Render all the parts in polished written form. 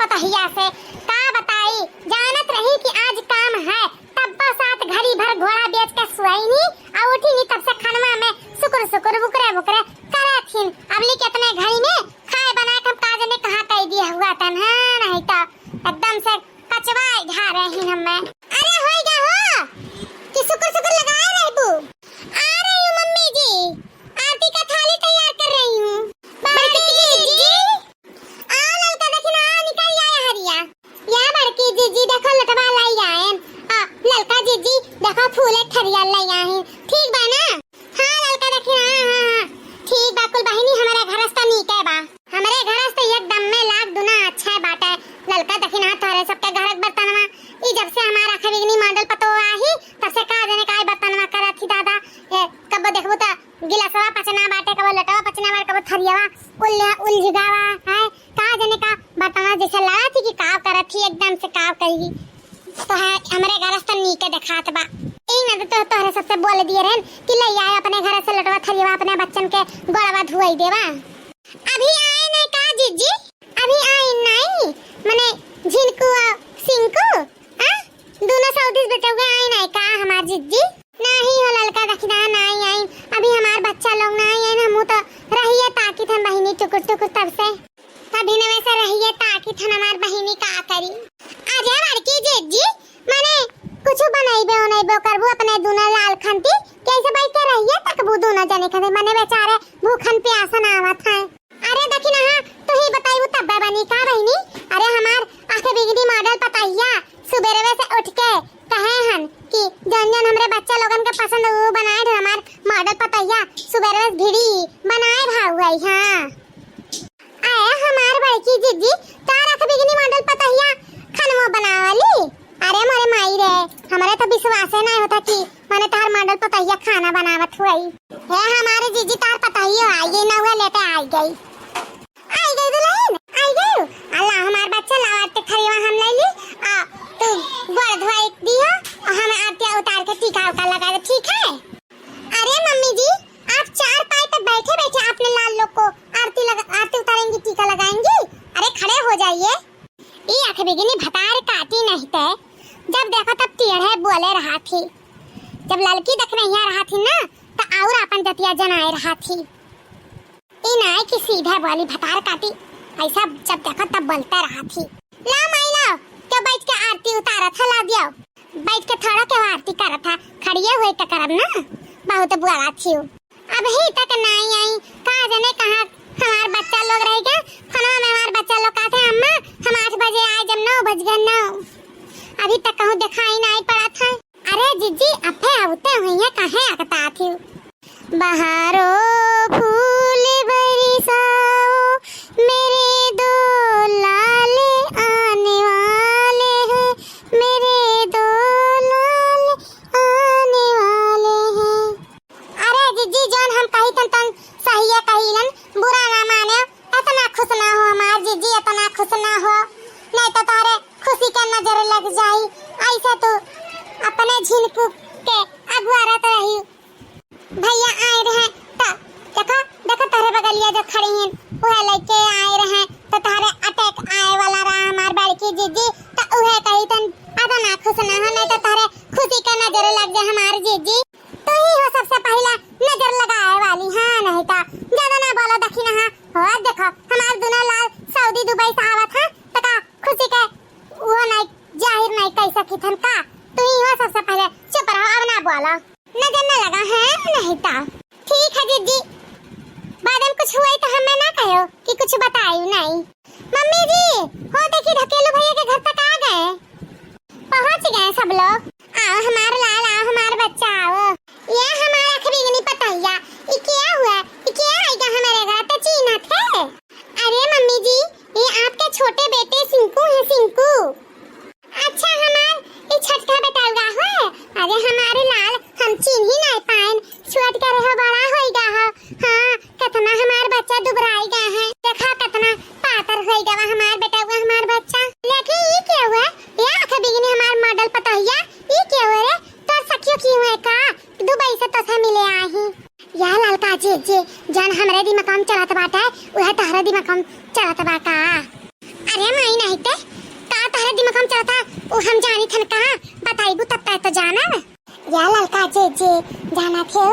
पतहिया से का बताई, जानत रही कि आज काम है तब तो साथ घड़ी भर घोड़ा बेच के सोई नहीं और उठी नहीं, तब से खनवा में सुकुर सुकुर बुकरे बुकरे करे थीन। अबली कितने घड़ी में खाए बना के काज ने कहा कह दिया हुआ था ना, नहीं तो एकदम से कचवा ढा रही हमें। अरे होएगा हो कि सुकुर सुकुर लगाए रही बू। आ रही हूं मम्मी जी, आरती का थाली तैयार कर रही हूं। बड़की जीजी आ ललका देखना निकल आया हरिया। या बड़की जीजी देखो लटवा लाई आए। ललका जीजी देखो फूले ठरिया लाई आए। ठीक बा ना? हां ललका देखना। हां ठीक बा। कुल बहिनी हमारे घरस्ता नीके बा, हमारे घरस्ता एकदम में लाख गुना अच्छा बाटे। ललका देखना तोरे सबके घर बर्तनवा ई जब से हमारा खरीगनी मॉडल पतो आही तब से का जाने काय बर्तनवा करत थी दादा। कब देखबो त गिलासवा पचना बाटे, कब लटवा पचना बाटे, कब थरियावा उलझगावा है का जाने का बर्तनवा जैसे लगा थी कि काव करत थी एकदम से काव कही। तो है हमारे घरस्ता नीके दिखात बा। ई न तो तोरे सबसे बोल दिए रहन कि ले आए अपने घर से लटवा थरियावा अपने बच्चन के गोड़वा धुआई देवा। अभी आए नहीं का जीजी? अभी आए नहीं मने झिनकू सिंकू दोनों सऊदीस बेटे हुए आई नहीं का हमार जीजी? नहीं हो ललका दखिना नहीं आई, अभी हमार बच्चा लोग नहीं आई। हम तो रहिए ताकि थन बहिनी टुकुर टुकुर तब से तभी न वैसे रहिए ताकि थन हमार बहिनी का करी। आजा बड़की जीजी माने कुछ बनाइबे ओनाइबे करबो अपने दोनों लाल खंती कैसे बैठे रहिए तक बू दोनों जने खने मने बेचारे भूखन प्यासन आवत है। अरे दखिना हां तू ही बताइबू तब बनी का बहिनी। अरे हमार आखे बिगड़ी मॉडल पताइया सुबेरे से उठ के कहे हन कि जन जन हमरे बच्चा लोगन के पसंद वो बनाए थे हमार मॉडल पताइया सुबेरे भिड़ी बनाए भाई। हां आए हमार बड़की जीजी तार आखे बिगड़ी मॉडल पताइया खनवा बनावाली। अरे मोरे माई रे हमारे तो विश्वास ही नहीं होता कि माने तार मॉडल पताइया खाना बनावत हुई है। हमारे जीजी तार पताइया आई गई ना हुआ लेते आई गई दुल्हन आई गई। अल्लाह हमार बच्चा लावत खरीवा हम ले ली तू गोड़ धोई दियो और हम आरती उतार के टीका उका लगा दे ठीक है। अरे मम्मी जी आप चार पाए पे बैठे बैठे अपने लाल लोग को आरती उतारेंगी टीका लगाएंगी? अरे खड़े हो जाइए। ई आंखें बिगनी भतार काटी नहीं थे, जब देखो तब टेढ़े बोले रहा थी। जब लड़की देखने यहाँ रहा थी ना तो और अपन जतिया जनाए रहा थी। ई नाय की सीधे बोली भतार काटी ऐसा जब देखो तब बोलते रहा थी। ला माई ला के बैठ के आरती उतारा था ला दियो। बैठ के थोड़ा के आरती करा था खड़िए हुए त करब ना बहुत बुरा थी। अब ही तक नहीं आई का जाने कहां हमार बच्चा लोग रह गया। खाना में हमार बच्चा लोग कहते अम्मा हम 8 बजे आए जब 9 बज गए 9 अभी तक कहूं दिखाई नहीं पड़ा था। अरे जीजी अफे आवते हुई कहां आकता थी। बहारो फूल बरसाओ मेरे दो लाले आने वाले हैं, मेरे दो लाले आने वाले हैं। अरे जीजी जान हम कही तन सही है कहीलन बुरा ना माने। इतना खुश ना हो हमार जीजी, इतना खुश ना हो नहीं तो तारे खुशी के नजर लग जाई। ऐसा तो अपने झिनकू के अगुआरत रही भैया आए रहे देखो तारे बगलिया जो खड़ी हैं वह लेके आए रहे तो तारे अटैक आए वाला रहा हमार बड़की जीजी तो वह कही तन आधा ना खुश ना हो नहीं तो तारे खुशी का नजर लग जाए हमार जीजी। तो ही हो सबसे पहला नजर लगाए वाली। हां नहीं तो ज्यादा ना बोलो दखिना। हां हो देखो हमार दोनों लाल सऊदी दुबई से आवा था तो का खुशी के वो नहीं जाहिर नहीं कह सकी थन का। तो ही हो सबसे पहले चुप रहो अब ना बोलो नजर ना लगा है नहीं तो ठीक है जीजी। बाद में कुछ हुआ तो हमें ना कहो कि कुछ बताइयो नहीं। मम्मी जी हो देखी ढकेलू भैया के घर तक आ गए, पहुंच गए सब लोग। आओ हमार लाल आओ हमार बच्चा आओ। ये हमारा खरीगनी पताइया ये क्या हुआ ये क्या आएगा हमारे घर तो चीना थे। अरे मम्मी जी ये आपके छोटे बेटे सिंकू है सिंकू। अच्छा हमार ये छठा बेटा हुआ है। अरे हमारे लाल हम चीन ही नहीं पाए छुट कर हो बड़ा होएगा हो। हां कितना हमार बच्चा दुबराई गया है देखा कितना पातर होएगा हमार बेटा हुआ हमार बच्चा। लेकिन ये क्या हुआ ये आंखें बिगनी हमार मॉडल पताइया ये क्या हुआ रे तो सखियो की हुआ का दुबई से तो मिले आही। या ललका जी जान हमरे दिमाग काम चलात बाटे वह तहरे दिमाग काम चलात बाका। अरे माई नहीं ते काम चलता वो हम जानी थन कहाँ बताइबू तब तो जाना या ललका जे जाना थे।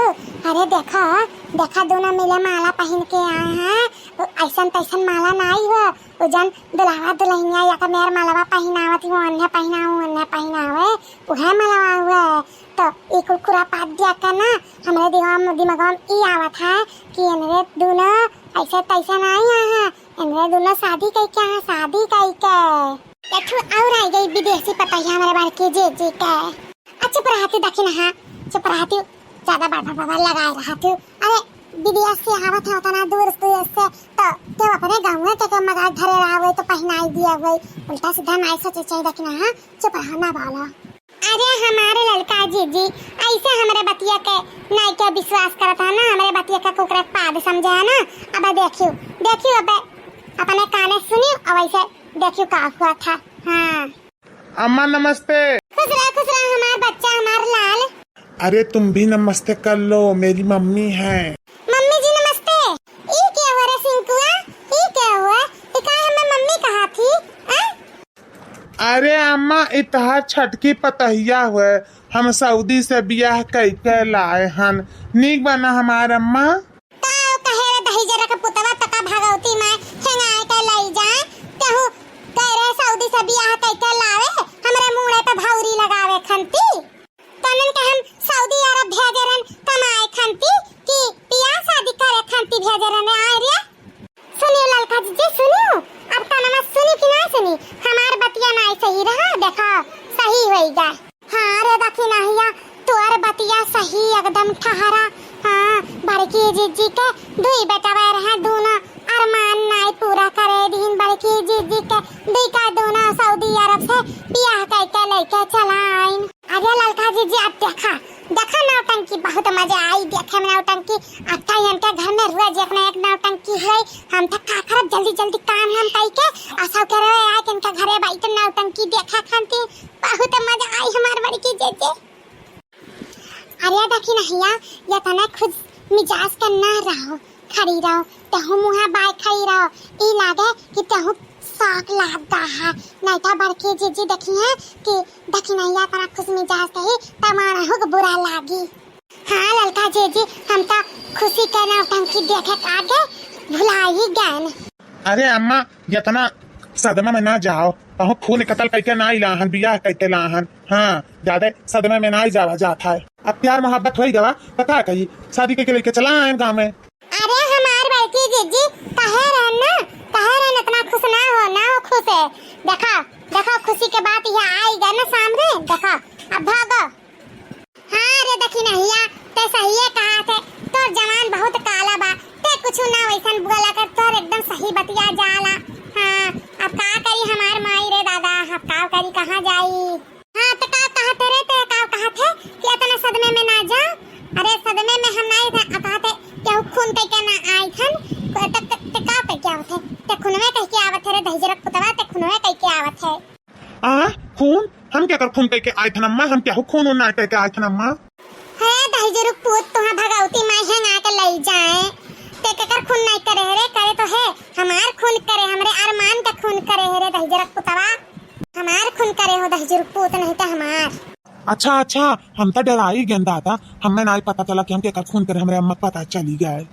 अरे देखा दोनों मिले माला पहन के आए हैं। ऐसन तैसन माला नहीं हो उजन दुल्हा दुल्हनिया या तो मेर मालावा पहनावत ही वो अन्य पहनावे उहे मालावा हुआ। तो एक कुरा पात दिया करना हमारे दिमाग में ई आवत है कि इनरे दोनों ऐसे तैसे नहीं है। इनरे दोनों शादी कई क्या है शादी कई के देखो और आई गई विदेशी पता है हमारे बार के जे के अच्छा पर हाथी देखी ना हाँ चुप रहती ज्यादा बाबा लगाए रहती। अरे विदेश से आवत होता ना दूर से तो क्या अपने गाँव में तो मगा घरे रहा तो पहनाई दिया हुई उल्टा सीधा नहीं सोचे चाहिए देखी ना हाँ चुप रहना वाला। अरे हमारे लड़का जी ऐसे हमारे बतिया के नहीं क्या विश्वास करता है ना हमारे बतिया का कुकरा पाद समझे है ना। अब देखियो अब अपने काने सुनी और ऐसे देखियो का हुआ था। हाँ अम्मा नमस्ते। खुश रहा हमारा बच्चा हमारा लाल। अरे तुम भी नमस्ते कर लो मेरी मम्मी है। मम्मी जी नमस्ते। ये क्या हुआ रे सिंकुआ ये क्या हुआ ये कहा हमें मम्मी कहा थी आ? अरे अम्मा इतहा छटकी पतहिया हुए हम सऊदी से बियाह कई लाए हन नीक बना हमार अम्मा। कहे रे दही जरा का पुतवा तका भागवती मां हेंगाए के लई जाए तेहू कह रे सऊदी से बियाह कई लावे हमरे मुंह पे भाउरी लगावे खंती तनन के हम सऊदी अरब भेजरन कमाए खंती कि पिया शादी करे खंती भेजरन आए रे। सुनियो ललका जी सुनियो अब तनमा सुनी कि ना सुनी हमार बतिया ना सही रहा देखा सही होईगा। हां रे देखी नहिया तोर बतिया सही एकदम ठहरा। हां बड़की जीजी के दुई बेटा रहे दोनों अरमान नाई पूरा करे दिन बड़की जीजी के दुई का दोनों सऊदी अरब से बियाह करके लेके चला आइन। अरे ललका जीजी अब देखा नौटंकी बहुत मजा आई देखे में नौटंकी अच्छा इनके घर में रोज एक नौटंकी हुई हम तक का करब जल्दी काम हम कई के आशा करे आए कि इनके घरे बाई तो नौटंकी देखा खानती बहुत मजा आई हमार बड़की जीजी। अरे देखी नहिया या तना खुद मिजाज के ना रहो खड़ी रहो तहु मुहा बाय खड़ी रहो ई लागे कि तहु साग लागदा है नहीं तो बड़की जीजी देखी है कि देखी नहिया तना खुद मिजाज के ही तमारा हो बुरा लागी। हाँ ललका जीजी हम तो खुशी के नौटंकी देखे आगे भुला ही गए। अरे अम्मा इतना सदमा में ना जाओ कहूँ खून कतल करके ना लाहन बियाह करके लाहन। हाँ ज्यादा सदमे में ना जावा जाता है अब प्यार मोहब्बत हो गवा पता कही शादी के लेके चला आए गाँव में। अरे हमार बड़की जीजी कहे रहन इतना खुश ना हो खुश है देखा खुशी के बात यहाँ आई गए ना सामने देखा अब भागो। हाँ रे देखी नहिया ते सही कहा थे तो जवान बहुत काला बा ते कुछ ना वैसन बोला कर तो एकदम सही बतिया जाला। हाँ अब का करी हमार माई रे दादा अब का करी कहाँ जाई। हाँ तो का कहते रे ते का कहते कि इतना सदमे में ना जा। अरे सदमे में हम नहीं थे कहते क्या खून कह के ना आई थन तक का कह के आवत है ते खूनवे कह के आवत है रे दही जरक पुतवा ते खूनवे कह के आवत है। खून हम क्या कर खून कह के आए थे अम्मा हम क्या हो खून ना कह के आए थे अम्मा। है दही जरक पुत तुहा भगवती माई है ना के लई जाए ते के कर खून नहीं करे रे करे तो है हमार खून करे हमरे अरमान का खून करे रे दही जरक पुतवा हमार खून करे हो दही जरक पुत नहीं तो हमार। अच्छा हम तो डराई गेंदा था हमें नहीं पता चला कि हम क्या खून करे हमारे अम्मा पता चली गए।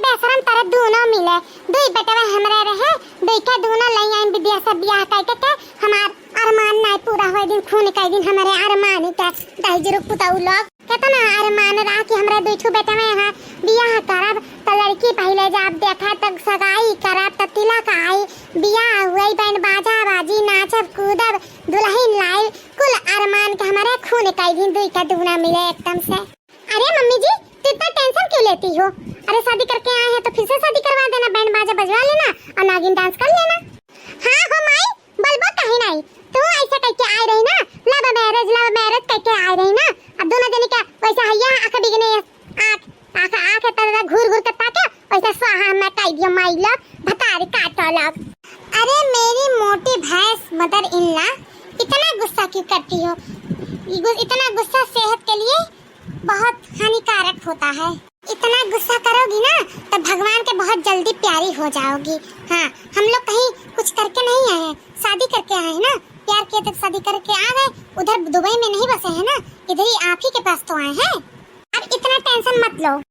बेशरम तरह दोनों मिले दुई बेटे हमरे रहे दुई के दोनों लई आइन विद्या से बियाह करके के हमार अरमान नहीं पूरा होए दिन खून के दिन हमारे अरमान के दही जरूर पुताऊ लोग कहता ना अरमान रहा कि हमरे दुइठू बेटे में यहाँ बियाह करब तो लड़की पहले जब देखा तक सगाई करब तो तिलक आई बियाह हुई बैंड बाजा बाजी नाचब कूदब दुल्हन लाई कुल अरमान के हमारे खून के दिन दुई का दुगना मिले एकदम से। अरे मम्मी जी तू इतना टेंशन क्यों लेती हो। अरे शादी करके आए हैं तो फिर से शादी करवा देना बैंड बाजा बजवा लेना और नागिन डांस कर लेना। हाँ हो माई बलबो कहीं नहीं तू ऐसा करके आई रही ना लव मैरिज करके आई रही ना अब दोनों जने क्या वैसा हैया आंख बिगने आंख तरह घूर के ताके वैसा स्वाहा मैं कह दियो माई लोग भतारी काटो लोग। अरे मेरी मोटी भैंस मदर इन लॉ इतना गुस्सा क्यों करती हो। इतना गुस्सा सेहत के लिए बहुत हानिकारक होता है। इतना गुस्सा करोगी ना तो भगवान के बहुत जल्दी प्यारी हो जाओगी। हाँ, हम लोग कहीं कुछ करके नहीं आए हैं, शादी करके आए हैं ना। प्यार किया तब शादी करके आ गए, उधर दुबई में नहीं बसे हैं ना, इधर ही आप ही के पास तो आए हैं। अब इतना टेंशन मत लो।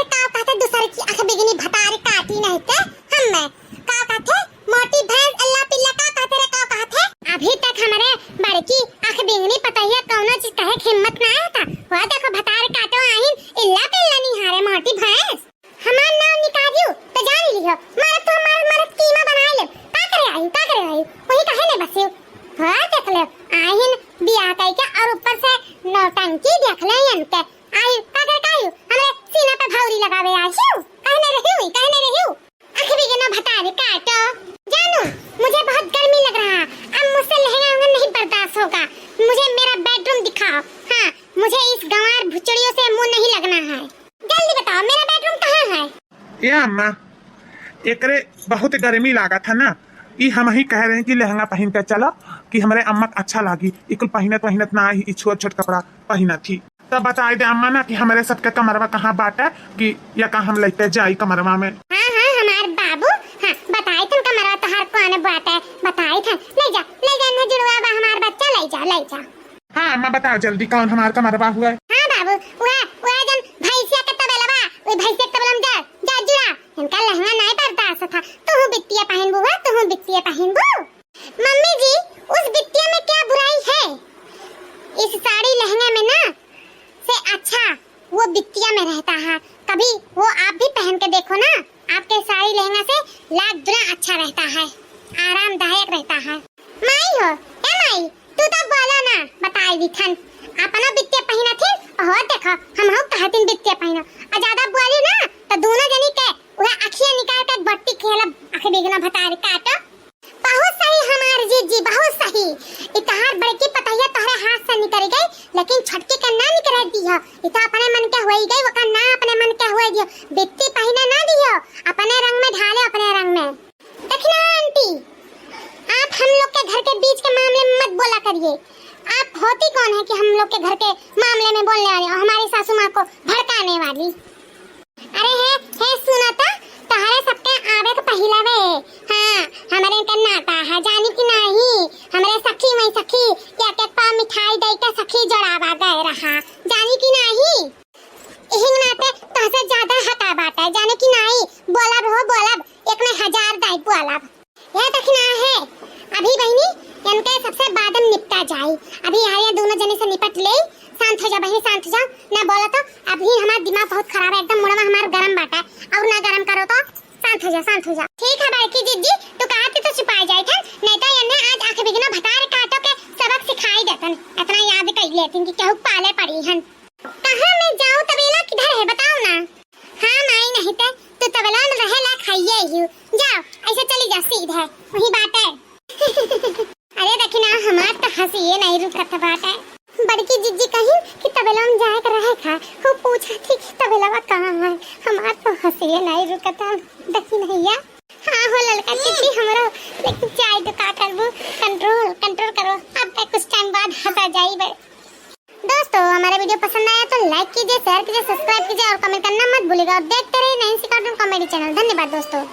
का कहते दूसरे की आंख बिगनी भतारी काटी नहीं थे हम में का कहते मोटी भैंस अल्लाह पिल्ला का कहते रे का कहते। अभी तक हमारे बड़की आंख बिगनी पता ही कौनो चीज कहे हिम्मत ना आया था। वो देखो भतारी काटो आहिन इल्ला पिल्ला नहीं हारे मोटी भैंस। हमार नाम निकालियो तो जान लियो मारे तो मारे कीमा बना ले। का करे आई वही कहे ले बसियो। हां देख ले आहिन बियाह कई के और ऊपर से नौटंकी देख ले इनके आई का करे हमरे सीना पे भावरी लगावे आशियो कहने रही हूं आंख बिगना भतारी काटो। जानू मुझे बहुत गर्मी लग रहा, अब मुझसे लहंगा नहीं बर्दाश्त होगा। मुझे मेरा बेडरूम दिखाओ। हाँ, मुझे इस गंवार भुचड़ियों से मुंह नहीं लगना है। जल्दी बताओ मेरा बेडरूम कहाँ है। ये अम्मा एकरे बहुत गर्मी लागा था ना, ई हम ही कह रहे हैं कि लहंगा पहन के चलो कि हमारे अम्मा अच्छा लागी। इकुल पहनत ना आई छोट छोट कपड़ा पहना थी। तब बता दे अम्मा ना कि हमारे सबके कमरवा कहाँ बाटा कि या कहाँ हम लेते जाई कमरवा में। हाँ हमारे बाबू हाँ बताई तुम कमरवा तो हर कोने बाटा बताई था। ले जा ना जुड़वा बा हमार बच्चा ले जा। हाँ अम्मा बताओ जल्दी कौन हमारा कमरवा हुआ है। हाँ बाबू वह जन भैंसिया के तबेलवा वो भैंसिया के तबेलम जा जुड़ा इनका लहंगा नहीं बर्दाश्त था। तू बिट्टिया पहनबू। मम्मी जी उस बिट्टिया में क्या बुराई है। इस साड़ी लहंगे में ना से अच्छा वो बिट्टिया में रहता है। कभी वो आप भी पहन के देखो ना, आपके साड़ी लहंगा से लाख गुना अच्छा रहता है, आरामदायक रहता है। माई हो ए माई तू तो बोलो ना बताई दिखन अपना बिट्टिया पहना थी। ओह देखो हम हो कहतिन बिट्टिया पहनो और ज्यादा बोली ना तो दोनों जनी के वह अखियां निकाल के बट्टी खेला आंखें बिगना भतारी काटो। बहुत सही हमार जी बहुत सही। इतहार बड़की पतैया तोहरे हाथ से निकल गई लेकिन छटकी का ना निकल दियो। इता अपने मन के होई गई वका ना अपने मन के होई दियो। बिट्टी पहने ना दियो अपने रंग में ढाले अपने रंग में। देखना आंटी आप हम लोग के घर के बीच के मामले में मत बोला करिए। आप होती कौन है कि हम लोग के घर के मामले में बोलने वाली और हमारी सासू माँ को भड़काने वाली। अरे है सुनाता तहरे सबके आवे के पहला वे। हाँ हमारे का नाता है जानी कि नहीं। हमारे सखी मई सखी क्या के पा मिठाई दे के सखी जोड़ावा गए रहा जानी कि नहीं। इहिंग नाते तहसे ज्यादा हटा बाटा जाने कि नहीं। बोलब एक ने 1000 दाई बोलब यह तखना है। अभी बहनी इनके सबसे बादम निपटा जाए। अभी आया दोनों जने से निपट ले। शांत हो जा बहनी शांत हो जा ना बोला तो अभी हमारा दिमाग बहुत खराब है एकदम मुड़वा हमारा गरम बाटा है और ना गरम करो तो शांत हो जा। ठीक है बड़की जीजी तू कहती तो छुपा जाए था नहीं तो इन्हें आज आंखें बिगना भतार काटो के सबक सिखाई देतन। इतना याद कर लेती कि केहू पाले पड़ी हन। कहां मैं जाऊं तबेला किधर है बताओ ना। हां माई नहीं तो तबेला में रहेला खाइए ही जाओ ऐसे चली जा सीधे वही बात है। अरे देखना हमार तो हंसी ये नहीं रुकत बात है। बड़की जिज्जी कहीं कि तबेला में जाए कर रहे खा वो पूछा थी कि तबेला कहाँ है। हमार तो हंसी ये नहीं रुकता देखी नहीं या। हाँ हो ललका चिट्ठी हमरो लेकिन चाय तो का करबो कंट्रोल करो अब तक कुछ टाइम बाद हंसा जाइबे। दोस्तों हमारा वीडियो पसंद आया तो लाइक कीजिए शेयर कीजिए सब्सक्राइब कीजिए और कमेंट करना मत भूलिएगा और देखते रहिए नैन्सी कार्टून कॉमेडी चैनल। धन्यवाद दोस्तों।